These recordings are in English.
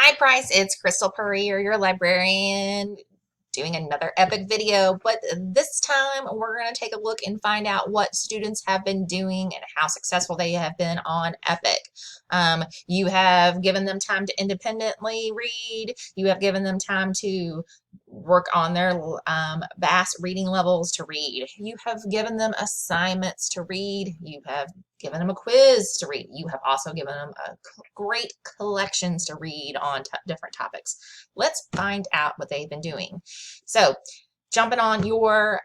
Hi, Bryce. It's Crystal Purrier, your librarian, doing another epic video. But this time, we're going to take a look and find out what students have been doing and how successful they have been on Epic. You have given them time to independently read. You have given them time to work on their VAS reading levels to read. You have given them assignments to read. You have given them a quiz to read. You have also given them a great collections to read on different topics. Let's find out what they've been doing. So, jumping on your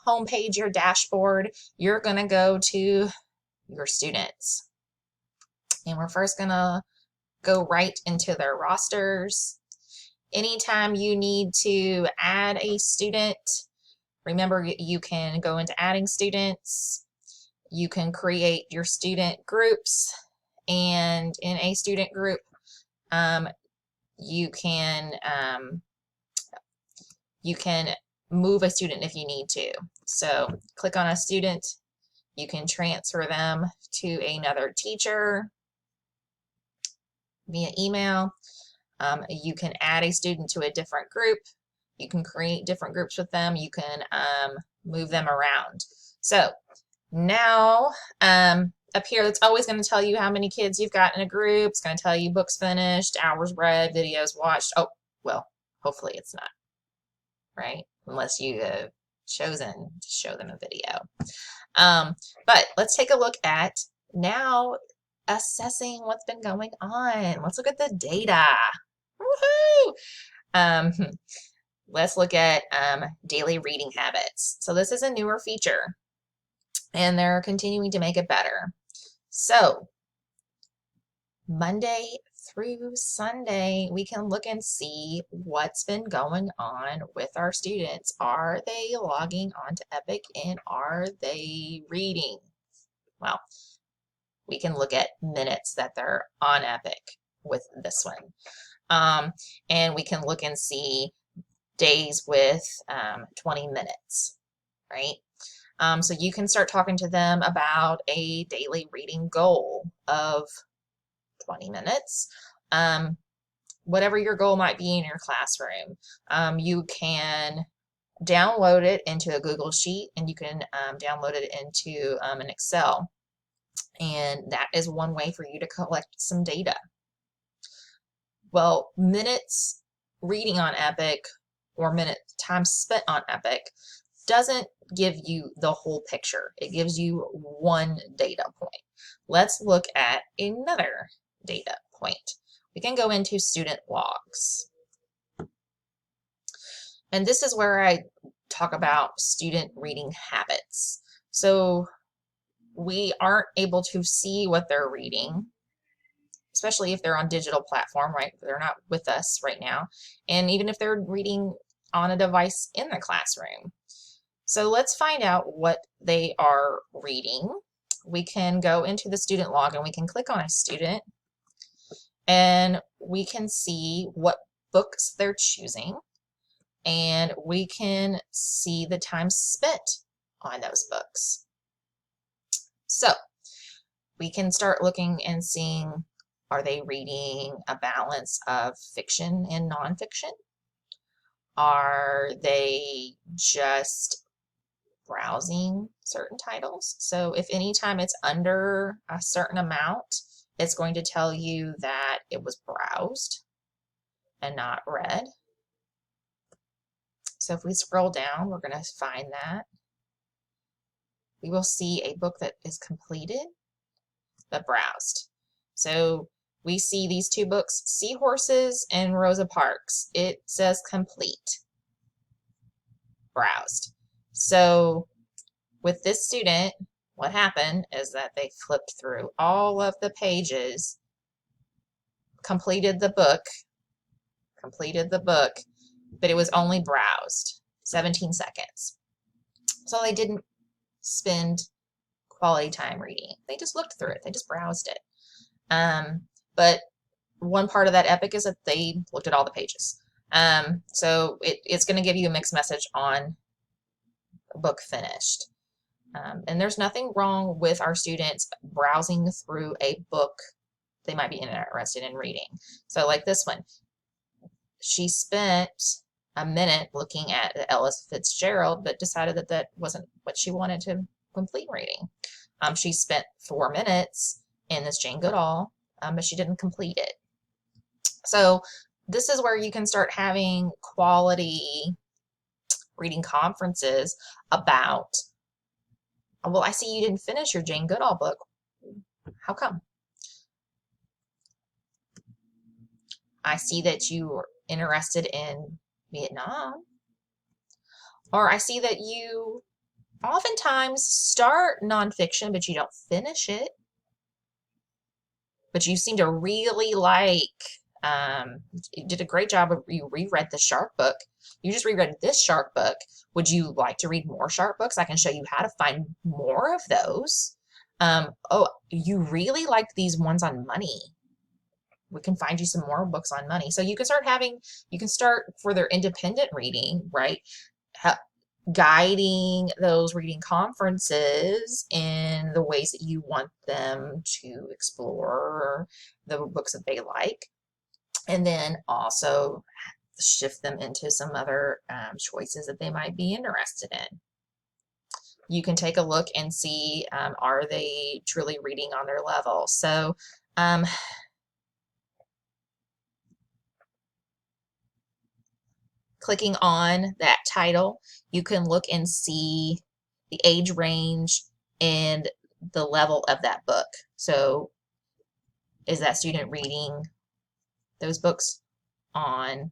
homepage, your dashboard, you're going to go to your students. And we're first going to go right into their rosters. Anytime you need to add a student, remember you can go into adding students. You can create your student groups, and in a student group, you can move a student if you need to. So click on a student, you can transfer them to another teacher via email. You can add a student to a different group. You can create different groups with them. You can move them around. So now up here, it's always going to tell you how many kids you've got in a group. It's going to tell you books finished, hours read, videos watched. Oh, well, hopefully it's not, right? Unless you have chosen to show them a video. But let's take a look at now assessing what's been going on. Let's look at the data. Woohoo! Let's look at daily reading habits. So this is a newer feature, and they're continuing to make it better. So Monday through Sunday, we can look and see what's been going on with our students. Are they logging on to Epic, and are they reading? Well, we can look at minutes that they're on Epic with this one. And we can look and see days with 20 minutes, right? So you can start talking to them about a daily reading goal of 20 minutes. Whatever your goal might be in your classroom, you can download it into a Google Sheet, and you can download it into an Excel. And that is one way for you to collect some data. Well, minutes reading on Epic or minute time spent on Epic doesn't give you the whole picture. It gives you one data point. Let's look at another data point. We can go into student logs. And this is where I talk about student reading habits. So we aren't able to see what they're reading, especially if they're on digital platform, right? They're not with us right now. And even if they're reading on a device in the classroom. So let's find out what they are reading. We can go into the student log, and we can click on a student, and we can see what books they're choosing, and we can see the time spent on those books. So we can start looking and seeing, are they reading a balance of fiction and nonfiction? Are they just browsing certain titles? So if anytime it's under a certain amount, it's going to tell you that it was browsed and not read. So if we scroll down, we're going to find that. We will see a book that is completed but browsed. So we see these two books, Seahorses and Rosa Parks. It says complete, browsed. So with this student, what happened is that they flipped through all of the pages, completed the book, but it was only browsed 17 seconds. So they didn't spend quality time reading. They just looked through it. They just browsed it. But one part of that Epic is that they looked at all the pages. So it's going to give you a mixed message on book finished. And there's nothing wrong with our students browsing through a book they might be interested in reading. So like this one, she spent a minute looking at Ellis Fitzgerald, but decided that that wasn't what she wanted to complete reading. She spent 4 minutes in this Jane Goodall, but she didn't complete it. So this is where you can start having quality reading conferences about, well, I see you didn't finish your Jane Goodall book. How come? I see that you're interested in Vietnam. Or I see that you oftentimes start nonfiction, but you don't finish it. But you seem to really like, you did a great job of, you reread the Shark book. You just reread this Shark book. Would you like to read more Shark books? I can show you how to find more of those. Oh, you really liked these ones on money. We can find you some more books on money. So you can start having, you can start for their independent reading, right? Guiding those reading conferences in the ways that you want them to explore the books that they like. And then also shift them into some other choices that they might be interested in. You can take a look and see, are they truly reading on their level? So, clicking on that title, you can look and see the age range and the level of that book. So is that student reading those books on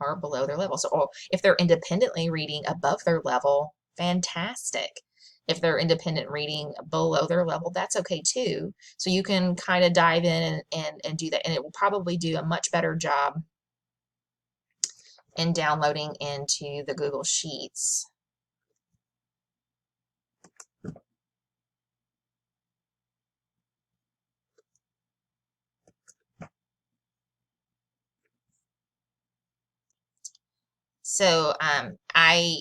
or below their level? So, or if they're independently reading above their level, fantastic. If they're independent reading below their level, that's okay too. So you can kind of dive in and do that. And it will probably do a much better job in downloading into the Google Sheets. So I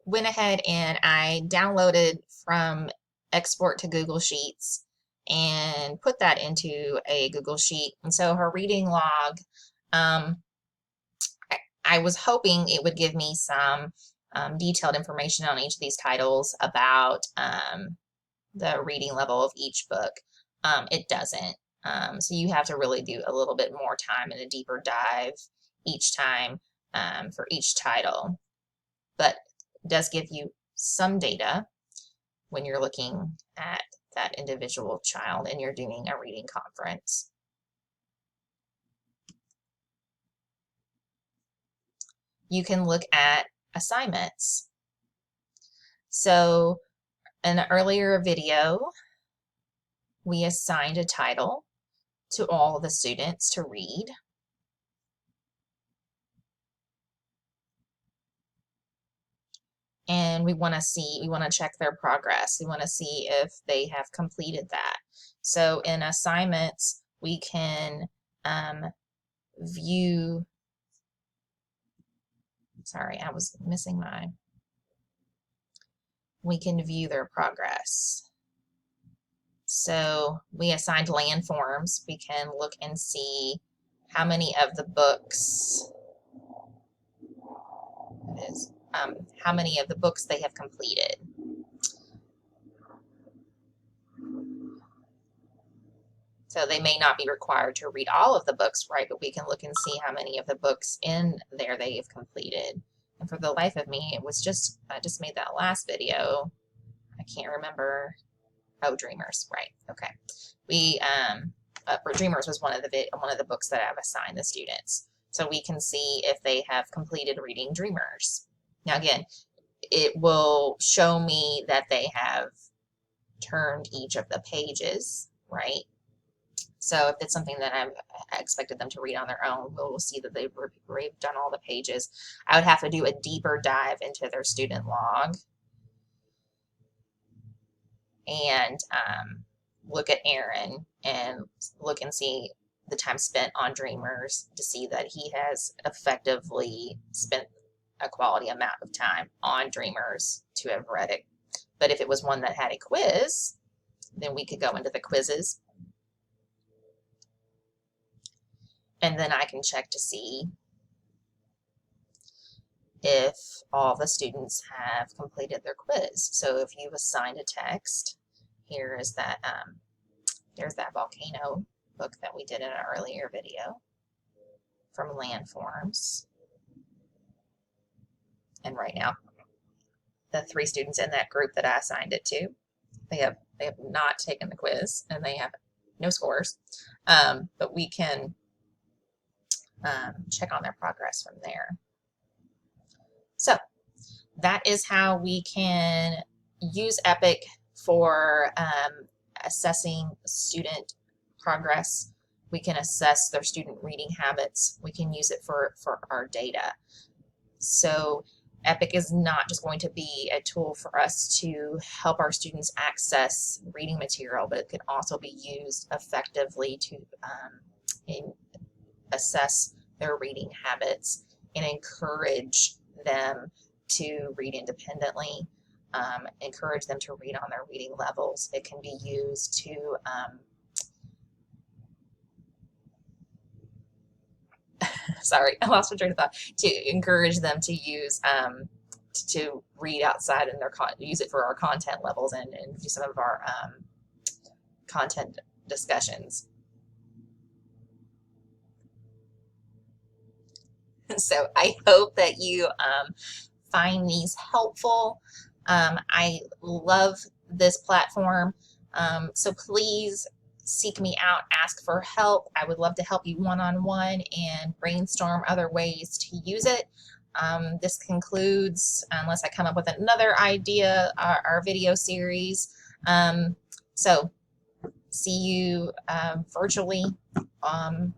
went ahead and I downloaded from Export to Google Sheets and put that into a Google Sheet. And so her reading log, I was hoping it would give me some detailed information on each of these titles about the reading level of each book. It doesn't. So you have to really do a little bit more time and a deeper dive each time for each title. But it does give you some data when you're looking at that individual child and you're doing a reading conference. You can look at assignments. So in an earlier video, we assigned a title to all of the students to read. And we want to check their progress. We want to see if they have completed that. So in assignments, we can view, sorry, I was missing mine. We can view their progress. So we assigned landforms. We can look and see how many of the books, how many of the books they have completed. So they may not be required to read all of the books, right? But we can look and see how many of the books in there they have completed. And for the life of me, it was just, I just made that last video. I can't remember. Oh, Dreamers, right? Okay. We for Dreamers was one of the books that I've assigned the students, so we can see if they have completed reading Dreamers. Now, again, it will show me that they have turned each of the pages, right? So if it's something that I expected them to read on their own, we'll see that they've done all the pages. I would have to do a deeper dive into their student log and look at Aaron and look and see the time spent on Dreamers to see that he has effectively spent a quality amount of time on Dreamers to have read it. But if it was one that had a quiz, then we could go into the quizzes And then I can check to see if all the students have completed their quiz. So if you've assigned a text, here is that, there's that volcano book that we did in an earlier video from Landforms. And right now, the 3 students in that group that I assigned it to, they have not taken the quiz and they have no scores, but we can check on their progress from there. So that is how we can use EPIC for assessing student progress. We can assess their student reading habits. We can use it for our data. So EPIC is not just going to be a tool for us to help our students access reading material, but it can also be used effectively to assess their reading habits and encourage them to read independently, encourage them to read on their reading levels. It can be used to sorry, I lost my train of thought. To encourage them to use to read outside in their use it for our content levels and do some of our content discussions. So I hope that you find these helpful. I love this platform, so please seek me out, ask for help. I would love to help you one-on-one and brainstorm other ways to use it. This concludes, unless I come up with another idea, our video series. So see you virtually or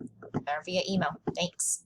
via email. Thanks.